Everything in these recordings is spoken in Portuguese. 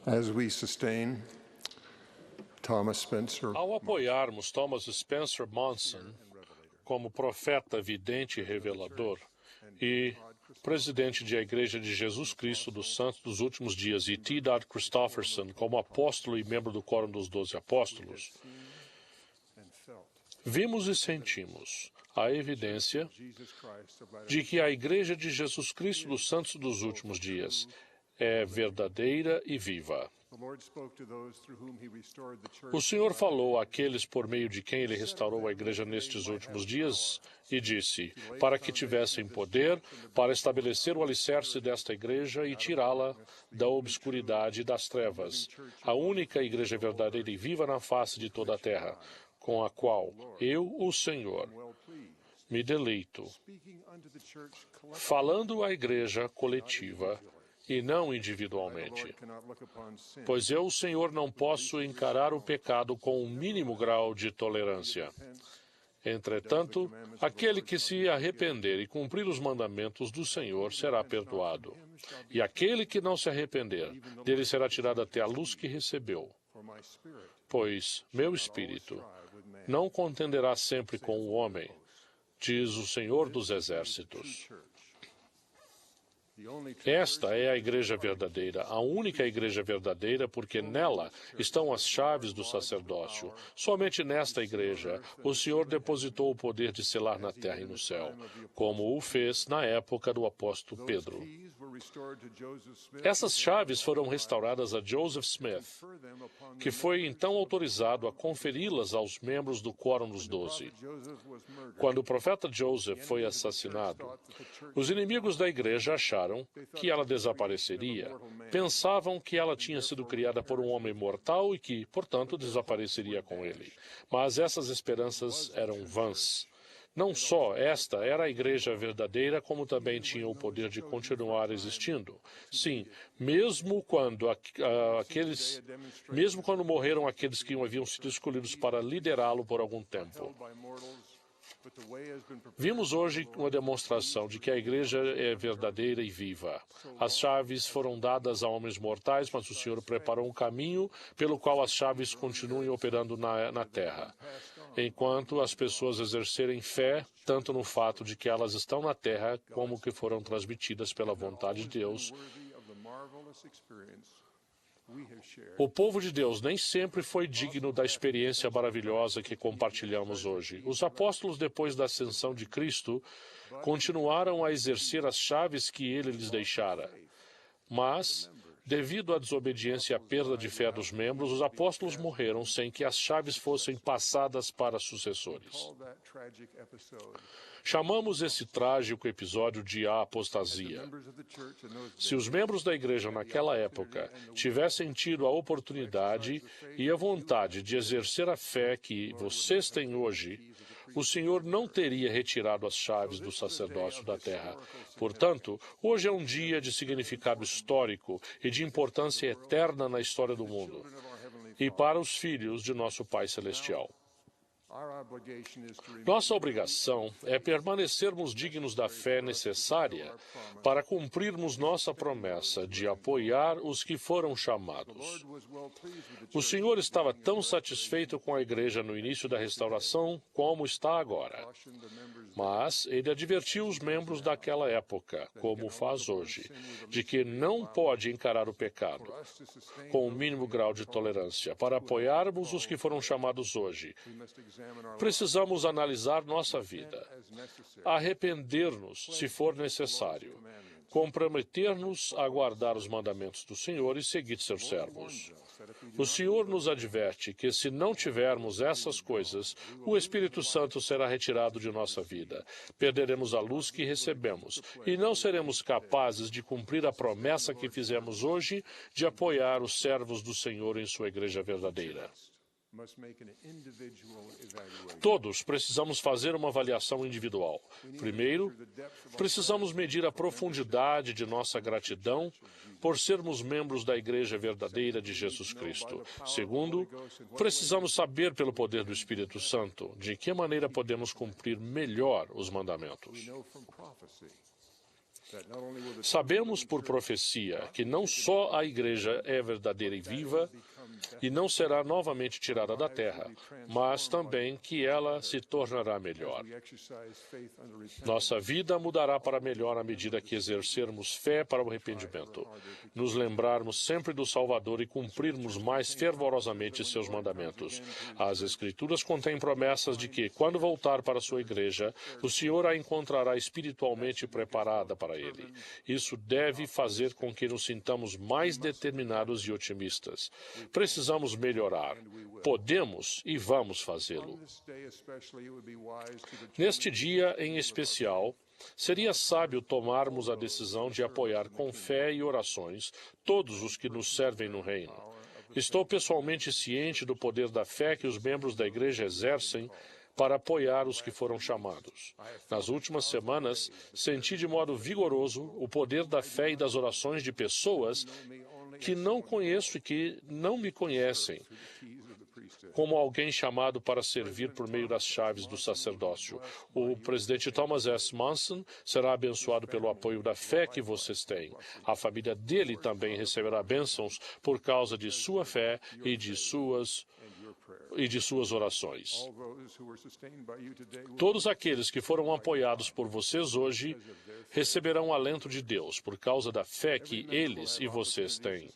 As we sustain Thomas Spencer Ao apoiarmos Thomas Spencer Monson como profeta, vidente e revelador, e presidente da Igreja de Jesus Cristo dos Santos dos Últimos Dias, e T. Christofferson como apóstolo e membro do Quórum dos 12 Apóstolos, vimos e sentimos a evidência de que a Igreja de Jesus Cristo dos Santos dos Últimos Dias é verdadeira e viva. O Senhor falou àqueles por meio de quem Ele restaurou a Igreja nestes últimos dias e disse, para que tivessem poder para estabelecer o alicerce desta Igreja e tirá-la da obscuridade e das trevas, a única Igreja verdadeira e viva na face de toda a terra, com a qual eu, o Senhor, me deleito, falando à Igreja coletiva e não individualmente. Pois eu, o Senhor, não posso encarar o pecado com um mínimo grau de tolerância. Entretanto, aquele que se arrepender e cumprir os mandamentos do Senhor será perdoado. E aquele que não se arrepender, dele será tirado até a luz que recebeu. Pois meu espírito não contenderá sempre com o homem, diz o Senhor dos Exércitos. Esta é a Igreja verdadeira, a única Igreja verdadeira, porque nela estão as chaves do sacerdócio. Somente nesta Igreja o Senhor depositou o poder de selar na terra e no céu, como o fez na época do apóstolo Pedro. Essas chaves foram restauradas a Joseph Smith, que foi então autorizado a conferi-las aos membros do Quórum dos 12. Quando o profeta Joseph foi assassinado, os inimigos da Igreja acharam que ela desapareceria. Pensavam que ela tinha sido criada por um homem mortal e que, portanto, desapareceria com ele. Mas essas esperanças eram vãs. Não só esta era a Igreja verdadeira, como também tinha o poder de continuar existindo. Sim, mesmo quando morreram aqueles que haviam sido escolhidos para liderá-lo por algum tempo. Vimos hoje uma demonstração de que a Igreja é verdadeira e viva. As chaves foram dadas a homens mortais, mas o Senhor preparou um caminho pelo qual as chaves continuem operando na terra, enquanto as pessoas exercerem fé tanto no fato de que elas estão na terra como que foram transmitidas pela vontade de Deus. O povo de Deus nem sempre foi digno da experiência maravilhosa que compartilhamos hoje. Os apóstolos, depois da ascensão de Cristo, continuaram a exercer as chaves que ele lhes deixara. Mas, devido à desobediência e à perda de fé dos membros, os apóstolos morreram sem que as chaves fossem passadas para sucessores. Chamamos esse trágico episódio de a apostasia. Se os membros da Igreja naquela época tivessem tido a oportunidade e a vontade de exercer a fé que vocês têm hoje, o Senhor não teria retirado as chaves do sacerdócio da terra. Portanto, hoje é um dia de significado histórico e de importância eterna na história do mundo e para os filhos de nosso Pai Celestial. Nossa obrigação é permanecermos dignos da fé necessária para cumprirmos nossa promessa de apoiar os que foram chamados. O Senhor estava tão satisfeito com a Igreja no início da restauração como está agora. Mas ele advertiu os membros daquela época, como faz hoje, de que não pode encarar o pecado com o mínimo grau de tolerância. Para apoiarmos os que foram chamados hoje, precisamos analisar nossa vida, arrepender-nos se for necessário, comprometer-nos a guardar os mandamentos do Senhor e seguir seus servos. O Senhor nos adverte que, se não tivermos essas coisas, o Espírito Santo será retirado de nossa vida. Perderemos a luz que recebemos e não seremos capazes de cumprir a promessa que fizemos hoje de apoiar os servos do Senhor em sua Igreja verdadeira. Todos precisamos fazer uma avaliação individual. Primeiro, precisamos medir a profundidade de nossa gratidão por sermos membros da Igreja verdadeira de Jesus Cristo. Segundo, precisamos saber pelo poder do Espírito Santo de que maneira podemos cumprir melhor os mandamentos. Sabemos por profecia que não só a Igreja é verdadeira e viva e não será novamente tirada da terra, mas também que ela se tornará melhor. Nossa vida mudará para melhor à medida que exercermos fé para o arrependimento, nos lembrarmos sempre do Salvador e cumprirmos mais fervorosamente seus mandamentos. As Escrituras contêm promessas de que, quando voltar para sua igreja, o Senhor a encontrará espiritualmente preparada para ele. Isso deve fazer com que nos sintamos mais determinados e otimistas. Precisamos melhorar. Podemos e vamos fazê-lo. Neste dia em especial, seria sábio tomarmos a decisão de apoiar com fé e orações todos os que nos servem no reino. Estou pessoalmente ciente do poder da fé que os membros da igreja exercem para apoiar os que foram chamados. Nas últimas semanas, senti de modo vigoroso o poder da fé e das orações de pessoas que não conheço e que não me conhecem, como alguém chamado para servir por meio das chaves do sacerdócio. O presidente Thomas S. Monson será abençoado pelo apoio da fé que vocês têm. A família dele também receberá bênçãos por causa de sua fé e de suas orações. Todos aqueles que foram apoiados por vocês hoje receberão o alento de Deus por causa da fé que eles e vocês têm.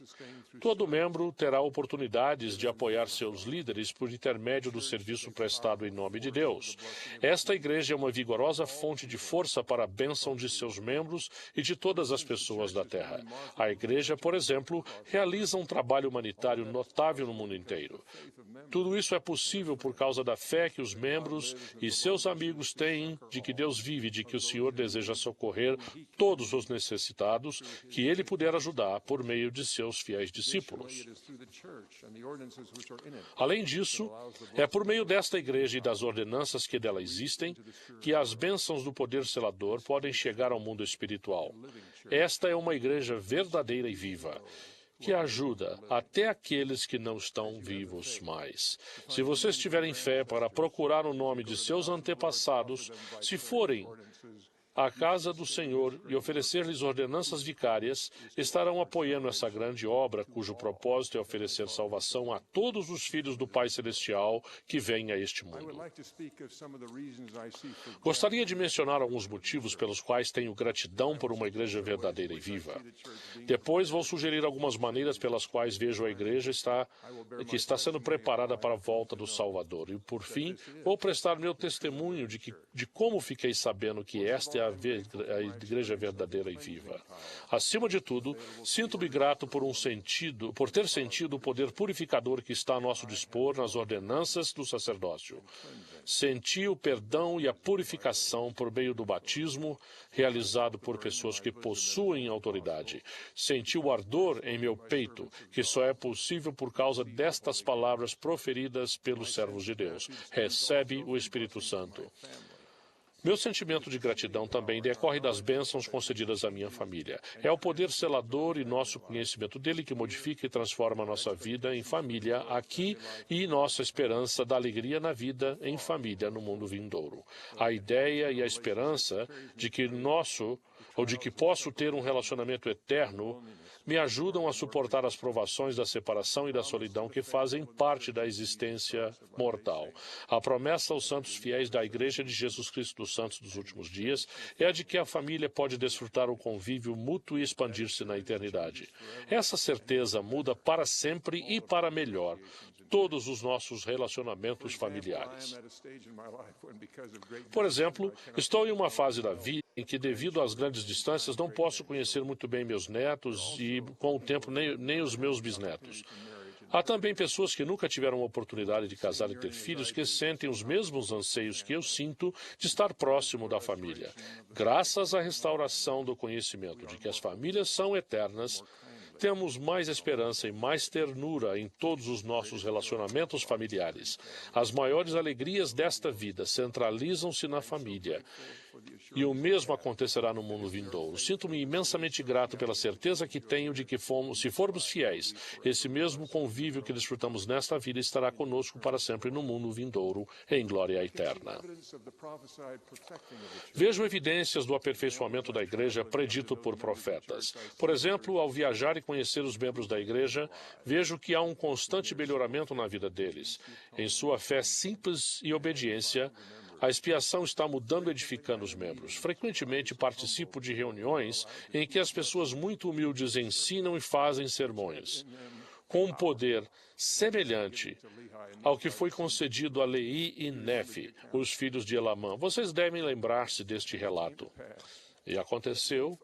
Todo membro terá oportunidades de apoiar seus líderes por intermédio do serviço prestado em nome de Deus. Esta igreja é uma vigorosa fonte de força para a bênção de seus membros e de todas as pessoas da terra. A igreja, por exemplo, realiza um trabalho humanitário notável no mundo inteiro. Tudo isso é possível por causa da fé que os membros e seus amigos têm de que Deus vive e de que o Senhor deseja socorrer todos os necessitados que Ele puder ajudar por meio de seus fiéis discípulos. Além disso, é por meio desta igreja e das ordenanças que dela existem que as bênçãos do poder selador podem chegar ao mundo espiritual. Esta é uma igreja verdadeira e viva, que ajuda até aqueles que não estão vivos mais. Se vocês tiverem fé para procurar o nome de seus antepassados, se forem à casa do Senhor e oferecer-lhes ordenanças vicárias, estarão apoiando essa grande obra cujo propósito é oferecer salvação a todos os filhos do Pai Celestial que vêm a este mundo. Gostaria de mencionar alguns motivos pelos quais tenho gratidão por uma igreja verdadeira e viva. Depois vou sugerir algumas maneiras pelas quais vejo a igreja que está sendo preparada para a volta do Salvador. E, por fim, vou prestar meu testemunho de como fiquei sabendo que esta é a igreja verdadeira e viva. Acima de tudo, sinto-me grato por ter sentido o poder purificador que está a nosso dispor nas ordenanças do sacerdócio. Senti o perdão e a purificação por meio do batismo realizado por pessoas que possuem autoridade. Senti o ardor em meu peito, que só é possível por causa destas palavras proferidas pelos servos de Deus. Recebe o Espírito Santo. Meu sentimento de gratidão também decorre das bênçãos concedidas à minha família. É o poder selador e nosso conhecimento dele que modifica e transforma nossa vida em família aqui e nossa esperança da alegria na vida em família no mundo vindouro. A ideia e a esperança de que posso ter um relacionamento eterno me ajudam a suportar as provações da separação e da solidão que fazem parte da existência mortal. A promessa aos santos fiéis da Igreja de Jesus Cristo dos Santos dos Últimos Dias é a de que a família pode desfrutar o convívio mútuo e expandir-se na eternidade. Essa certeza muda para sempre e para melhor todos os nossos relacionamentos familiares. Por exemplo, estou em uma fase da vida em que, devido às grandes distâncias, não posso conhecer muito bem meus netos e, com o tempo, nem os meus bisnetos. Há também pessoas que nunca tiveram a oportunidade de casar e ter filhos que sentem os mesmos anseios que eu sinto de estar próximo da família. Graças à restauração do conhecimento de que as famílias são eternas, temos mais esperança e mais ternura em todos os nossos relacionamentos familiares. As maiores alegrias desta vida centralizam-se na família. E o mesmo acontecerá no mundo vindouro. Sinto-me imensamente grato pela certeza que tenho de que se formos fiéis, esse mesmo convívio que desfrutamos nesta vida estará conosco para sempre no mundo vindouro, em glória eterna. Vejo evidências do aperfeiçoamento da igreja predito por profetas. Por exemplo, ao viajar e conhecer os membros da igreja, vejo que há um constante melhoramento na vida deles. Em sua fé simples e obediência, a expiação está mudando e edificando os membros. Frequentemente participo de reuniões em que as pessoas muito humildes ensinam e fazem sermões, com um poder semelhante ao que foi concedido a Leí e Nefe, os filhos de Elamã. Vocês devem lembrar-se deste relato. E aconteceu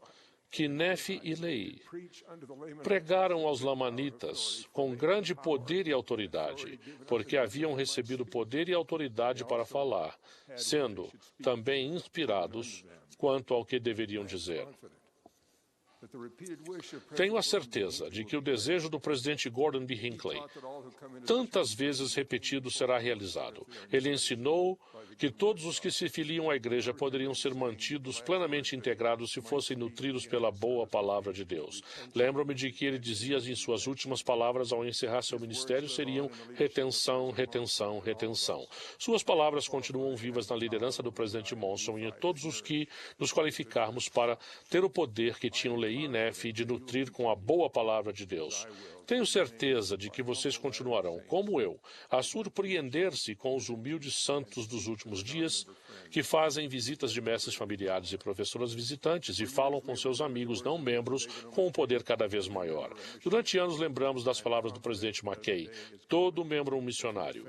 que Nefe e Leí pregaram aos lamanitas com grande poder e autoridade, porque haviam recebido poder e autoridade para falar, sendo também inspirados quanto ao que deveriam dizer. Tenho a certeza de que o desejo do presidente Gordon B. Hinckley, tantas vezes repetido, será realizado. Ele ensinou que todos os que se filiam à igreja poderiam ser mantidos plenamente integrados se fossem nutridos pela boa palavra de Deus. Lembro-me de que ele dizia em suas últimas palavras ao encerrar seu ministério seriam retenção, retenção, retenção. Suas palavras continuam vivas na liderança do presidente Monson e em todos os que nos qualificarmos para ter o poder que tinham Leí e Nefe de nutrir com a boa palavra de Deus. Tenho certeza de que vocês continuarão, como eu, a surpreender-se com os humildes santos dos últimos dias que fazem visitas de mestres familiares e professoras visitantes e falam com seus amigos não membros com um poder cada vez maior. Durante anos lembramos das palavras do presidente McKay, todo membro um missionário.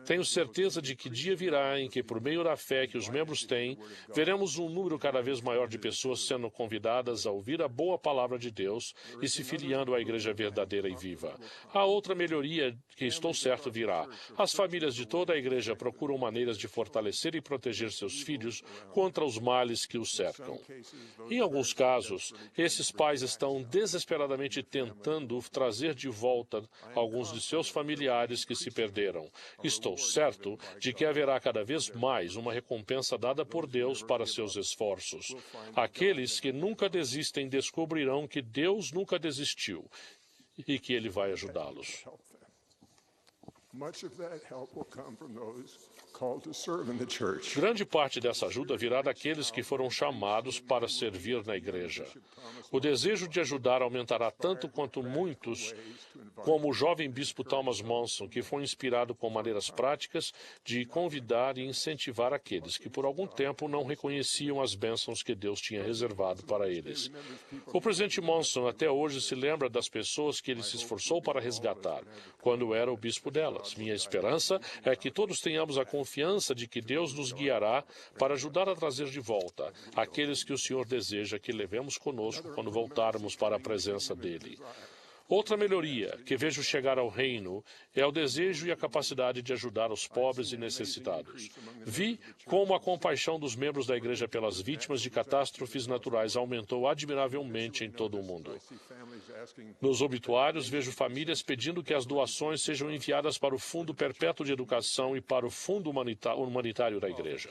Tenho certeza de que dia virá em que, por meio da fé que os membros têm, veremos um número cada vez maior de pessoas sendo convidadas a ouvir a boa palavra de Deus e se filiando à igreja verdadeira e viva. Há outra melhoria que estou certo virá. As famílias de toda a igreja procuram maneiras de fortalecer e proteger seus filhos contra os males que os cercam. Em alguns casos, esses pais estão desesperadamente tentando trazer de volta alguns de seus familiares que se perderam. Estou certo de que haverá cada vez mais uma recompensa dada por Deus para seus esforços. Aqueles que nunca desistem descobrirão que Deus nunca desistiu e que Ele vai ajudá-los. Grande parte dessa ajuda virá daqueles que foram chamados para servir na igreja. O desejo de ajudar aumentará tanto quanto muitos, como o jovem bispo Thomas Monson, que foi inspirado com maneiras práticas de convidar e incentivar aqueles que por algum tempo não reconheciam as bênçãos que Deus tinha reservado para eles. O presidente Monson até hoje se lembra das pessoas que ele se esforçou para resgatar, quando era o bispo delas. Minha esperança é que todos tenhamos a confiança de que Deus nos guiará para ajudar a trazer de volta aqueles que o Senhor deseja que levemos conosco quando voltarmos para a presença dEle. Outra melhoria que vejo chegar ao reino é o desejo e a capacidade de ajudar os pobres e necessitados. Vi como a compaixão dos membros da igreja pelas vítimas de catástrofes naturais aumentou admiravelmente em todo o mundo. Nos obituários, vejo famílias pedindo que as doações sejam enviadas para o Fundo Perpétuo de Educação e para o Fundo Humanitário da igreja.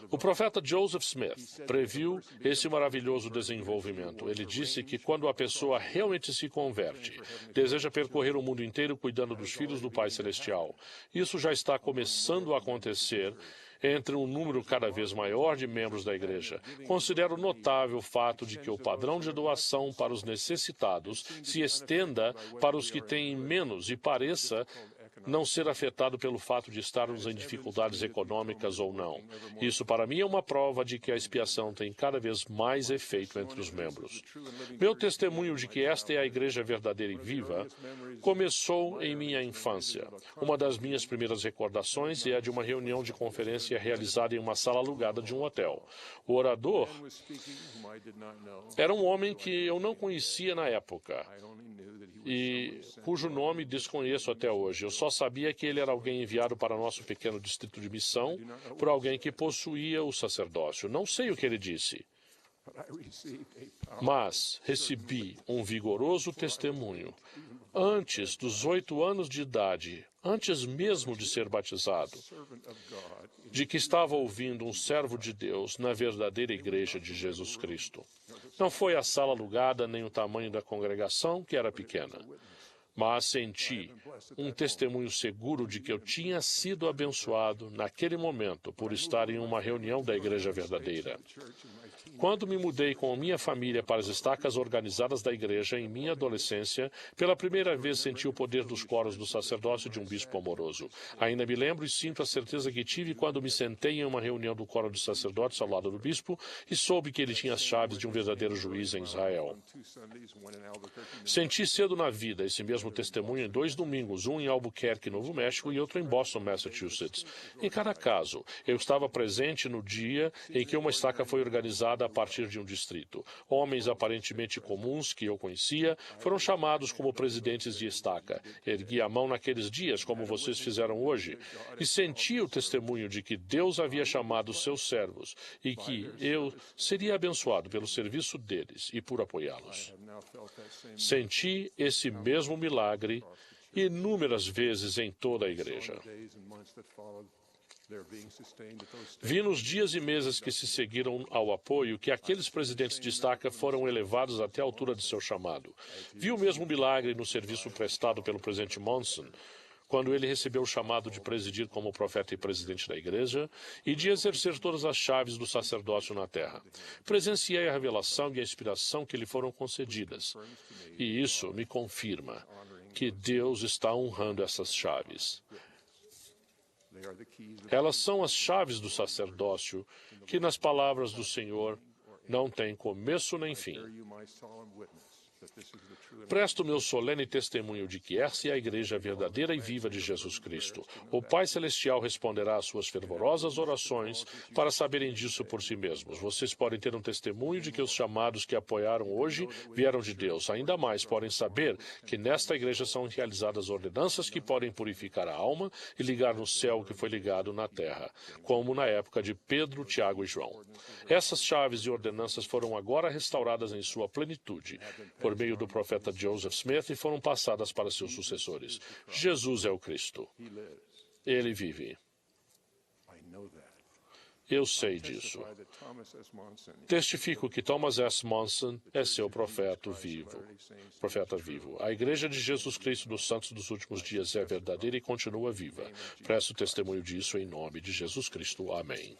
O profeta Joseph Smith previu esse maravilhoso desenvolvimento. Ele disse que quando a pessoa realmente se converte, deseja percorrer o mundo inteiro cuidando dos filhos do Pai Celestial. Isso já está começando a acontecer entre um número cada vez maior de membros da igreja. Considero notável o fato de que o padrão de doação para os necessitados se estenda para os que têm menos e pareça não ser afetado pelo fato de estarmos em dificuldades econômicas ou não. Isso, para mim, é uma prova de que a expiação tem cada vez mais efeito entre os membros. Meu testemunho de que esta é a igreja verdadeira e viva começou em minha infância. Uma das minhas primeiras recordações é a de uma reunião de conferência realizada em uma sala alugada de um hotel. O orador era um homem que eu não conhecia na época e cujo nome desconheço até hoje. Eu só sabia que ele era alguém enviado para nosso pequeno distrito de missão por alguém que possuía o sacerdócio. Não sei o que ele disse, mas recebi um vigoroso testemunho antes dos 8 anos de idade, antes mesmo de ser batizado, de que estava ouvindo um servo de Deus na verdadeira igreja de Jesus Cristo. Não foi a sala alugada nem o tamanho da congregação, que era pequena, mas senti um testemunho seguro de que eu tinha sido abençoado naquele momento por estar em uma reunião da igreja verdadeira. Quando me mudei com minha família para as estacas organizadas da igreja em minha adolescência, pela primeira vez senti o poder dos coros do sacerdócio de um bispo amoroso. Ainda me lembro e sinto a certeza que tive quando me sentei em uma reunião do coro de sacerdotes ao lado do bispo e soube que ele tinha as chaves de um verdadeiro juiz em Israel. Senti cedo na vida esse mesmo testemunho em 2 domingos, um em Albuquerque, Novo México, e outro em Boston, Massachusetts. Em cada caso, eu estava presente no dia em que uma estaca foi organizada a partir de um distrito. Homens aparentemente comuns que eu conhecia foram chamados como presidentes de estaca. Ergui a mão naqueles dias, como vocês fizeram hoje, e senti o testemunho de que Deus havia chamado seus servos e que eu seria abençoado pelo serviço deles e por apoiá-los. Senti esse mesmo milagre inúmeras vezes em toda a igreja. Vi nos dias e meses que se seguiram ao apoio que aqueles presidentes de estaca foram elevados até a altura de seu chamado. Vi o mesmo milagre no serviço prestado pelo presidente Monson, quando ele recebeu o chamado de presidir como profeta e presidente da igreja e de exercer todas as chaves do sacerdócio na terra. Presenciei a revelação e a inspiração que lhe foram concedidas. E isso me confirma que Deus está honrando essas chaves. Elas são as chaves do sacerdócio que, nas palavras do Senhor, não têm começo nem fim. Presto meu solene testemunho de que essa é a igreja verdadeira e viva de Jesus Cristo. O Pai Celestial responderá às suas fervorosas orações para saberem disso por si mesmos. Vocês podem ter um testemunho de que os chamados que apoiaram hoje vieram de Deus. Ainda mais podem saber que nesta igreja são realizadas ordenanças que podem purificar a alma e ligar no céu o que foi ligado na terra, como na época de Pedro, Tiago e João. Essas chaves e ordenanças foram agora restauradas em sua plenitude por meio do profeta Joseph Smith e foram passadas para seus sucessores. Jesus é o Cristo. Ele vive. Eu sei disso. Testifico que Thomas S. Monson é seu profeta vivo. A Igreja de Jesus Cristo dos Santos dos Últimos Dias é verdadeira e continua viva. Presto testemunho disso em nome de Jesus Cristo. Amém.